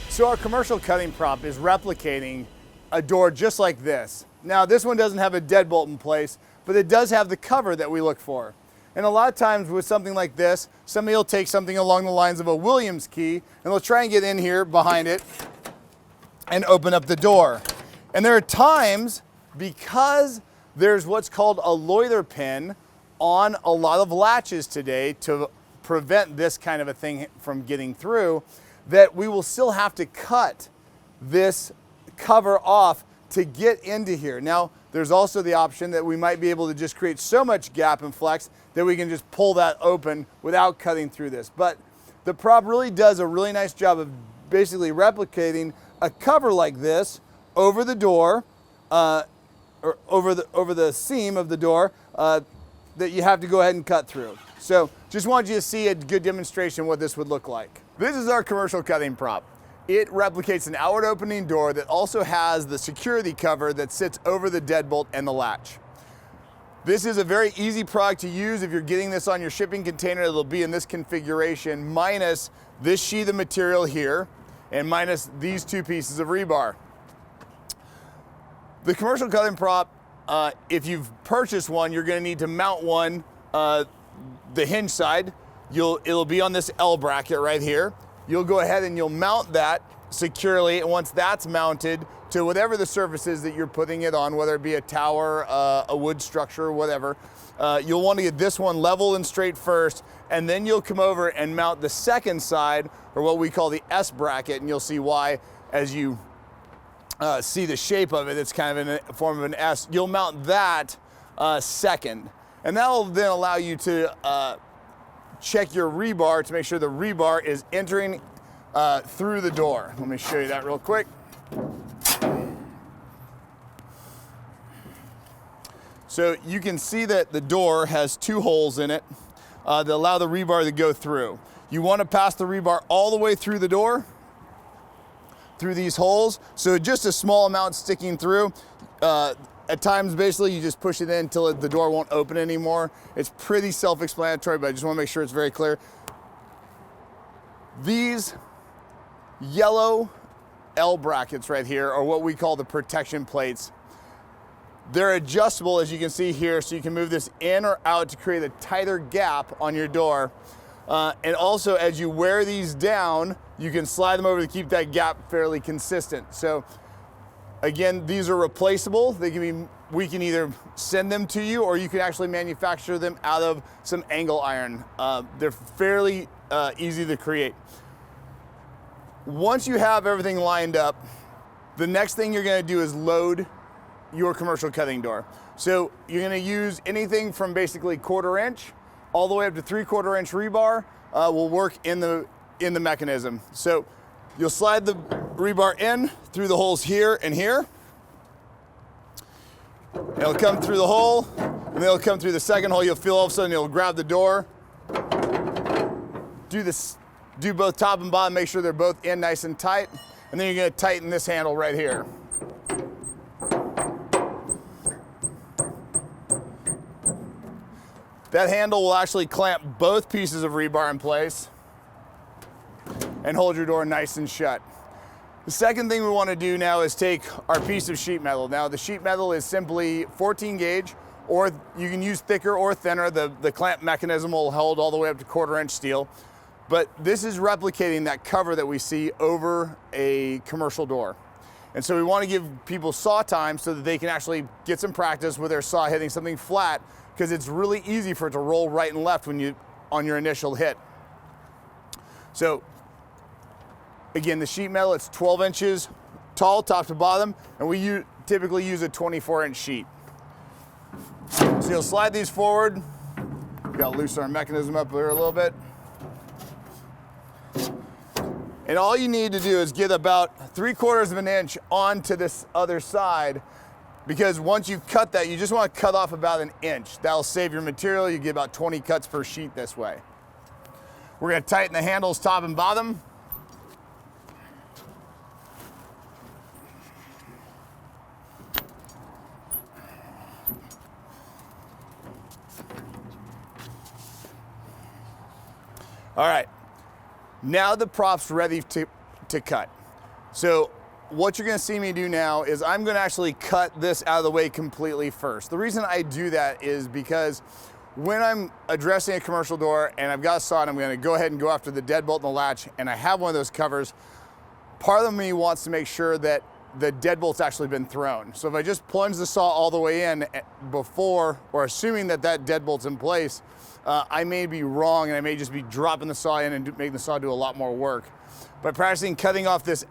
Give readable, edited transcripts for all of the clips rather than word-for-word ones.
So our commercial cutting prop is replicating a door just like this. Now this one doesn't have a deadbolt in place, but it does have the cover that we look for. And a lot of times with something like this, somebody will take something along the lines of a Williams key and they'll try and get in here behind it and open up the door. And there are times, because there's what's called a Leuchter pin on a lot of latches today to prevent this kind of a thing from getting through, that we will still have to cut this cover off to get into here. Now, there's also the option that we might be able to just create so much gap and flex that we can just pull that open without cutting through this. But the prop really does a really nice job of basically replicating a cover like this over the door, or over the seam of the door that you have to go ahead and cut through. So just wanted you to see a good demonstration of what this would look like. This is our commercial cutting prop. It replicates an outward opening door that also has the security cover that sits over the deadbolt and the latch. This is a very easy product to use. If you're getting this on your shipping container, it'll be in this configuration, minus this sheet of material here, and minus these two pieces of rebar. The commercial cutting prop, if you've purchased one, you're gonna need to mount one, the hinge side. It'll be on this L bracket right here. You'll go ahead and you'll mount that securely, and once that's mounted to whatever the surface is that you're putting it on, whether it be a tower, a wood structure, whatever, you'll want to get this one level and straight first, and then you'll come over and mount the second side, or what we call the S bracket, and you'll see why as you see the shape of it. It's kind of in a form of an S. You'll mount that second, and that will then allow you to check your rebar to make sure the rebar is entering through the door. Let me show you that real quick. So you can see that the door has two holes in it that allow the rebar to go through. You want to pass the rebar all the way through the door, through these holes, so just a small amount sticking through. At times, basically, you just push it in until the door won't open anymore. It's pretty self-explanatory, but I just want to make sure it's very clear. These yellow L brackets right here are what we call the protection plates. They're adjustable, as you can see here, so you can move this in or out to create a tighter gap on your door. And also, as you wear these down, you can slide them over to keep that gap fairly consistent. So again, these are replaceable. We can either send them to you, or you can actually manufacture them out of some angle iron. They're fairly easy to create. Once you have everything lined up, the next thing you're gonna do is load your commercial cutting door. So you're gonna use anything from basically 1/4 inch all the way up to 3/4 inch rebar will work in the mechanism. So you'll slide the rebar in through the holes here and here. It'll come through the hole, and then it'll come through the second hole. You'll feel all of a sudden it'll grab the door. Do both top and bottom, make sure they're both in nice and tight, and then you're gonna tighten this handle right here. That handle will actually clamp both pieces of rebar in place and hold your door nice and shut. The second thing we want to do now is take our piece of sheet metal. Now the sheet metal is simply 14 gauge, or you can use thicker or thinner. The clamp mechanism will hold all the way up to 1/4 inch steel. But this is replicating that cover that we see over a commercial door. And so we want to give people saw time so that they can actually get some practice with their saw hitting something flat, because it's really easy for it to roll right and left on your initial hit. So again, the sheet metal, it's 12 inches tall, top to bottom, and we typically use a 24-inch sheet. So you'll slide these forward. We gotta loosen our mechanism up here a little bit. And all you need to do is get about 3/4 of an inch onto this other side, because once you cut that, you just want to cut off about 1 inch. That'll save your material. You get about 20 cuts per sheet this way. We're going to tighten the handles top and bottom. All right, now the prop's ready to cut. So what you're gonna see me do now is I'm gonna actually cut this out of the way completely first. The reason I do that is because when I'm addressing a commercial door and I've got a saw and I'm gonna go ahead and go after the deadbolt and the latch and I have one of those covers, part of me wants to make sure that the deadbolt's actually been thrown. So if I just plunge the saw all the way in before, or assuming that that deadbolt's in place, I may be wrong and I may just be dropping the saw in and making the saw do a lot more work. By practicing cutting off this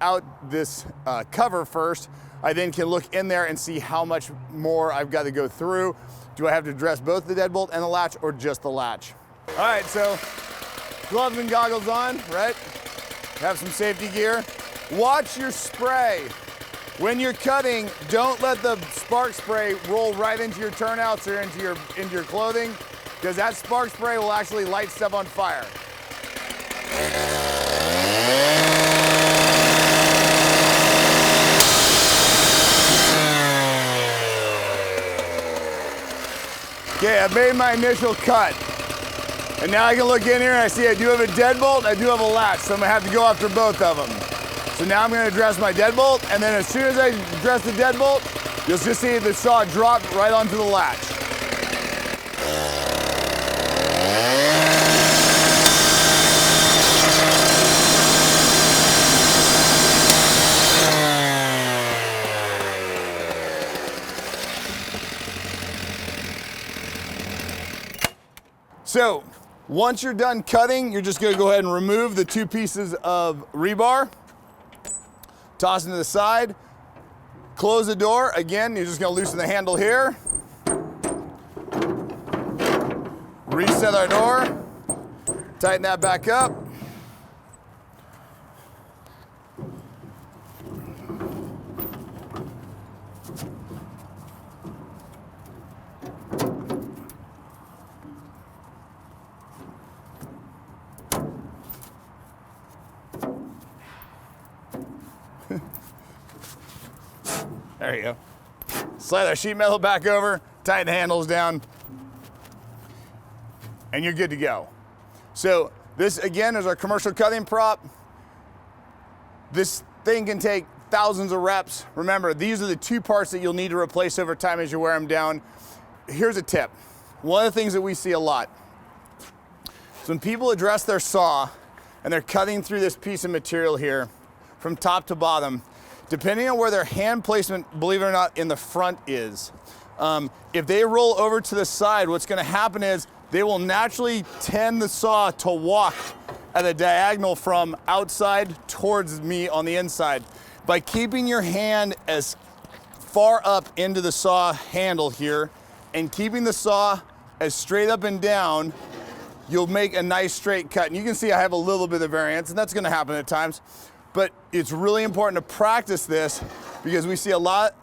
cover first, I then can look in there and see how much more I've got to go through. Do I have to address both the deadbolt and the latch, or just the latch? All right, so gloves and goggles on, right? Have some safety gear. Watch your spray. When you're cutting, don't let the spark spray roll right into your turnouts or into your clothing, because that spark spray will actually light stuff on fire. Okay, I've made my initial cut. And now I can look in here and I see I do have a deadbolt, I do have a latch, so I'm gonna have to go after both of them. So now I'm gonna address my deadbolt, and then as soon as I address the deadbolt, you'll just see the saw drop right onto the latch. So once you're done cutting, you're just gonna go ahead and remove the two pieces of rebar, toss them to the side, close the door. Again, you're just gonna loosen the handle here, reset our door, tighten that back up. There you go. Slide our sheet metal back over, tighten the handles down, and you're good to go. So this, again, is our commercial cutting prop. This thing can take thousands of reps. Remember, these are the two parts that you'll need to replace over time as you wear them down. Here's a tip. One of the things that we see a lot is when people address their saw and they're cutting through this piece of material here from top to bottom, depending on where their hand placement, believe it or not, in the front is, if they roll over to the side, what's gonna happen is they will naturally tend the saw to walk at a diagonal from outside towards me on the inside. By keeping your hand as far up into the saw handle here and keeping the saw as straight up and down, you'll make a nice straight cut. And you can see I have a little bit of variance, and that's gonna happen at times. But it's really important to practice this, because we see a lot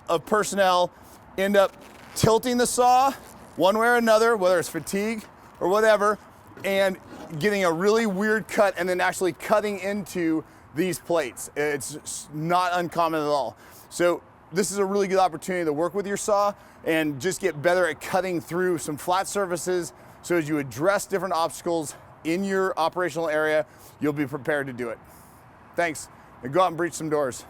of personnel end up tilting the saw one way or another, whether it's fatigue or whatever, and getting a really weird cut and then actually cutting into these plates. It's not uncommon at all. So this is a really good opportunity to work with your saw and just get better at cutting through some flat surfaces, so as you address different obstacles in your operational area, you'll be prepared to do it. Thanks, and go out and breach some doors.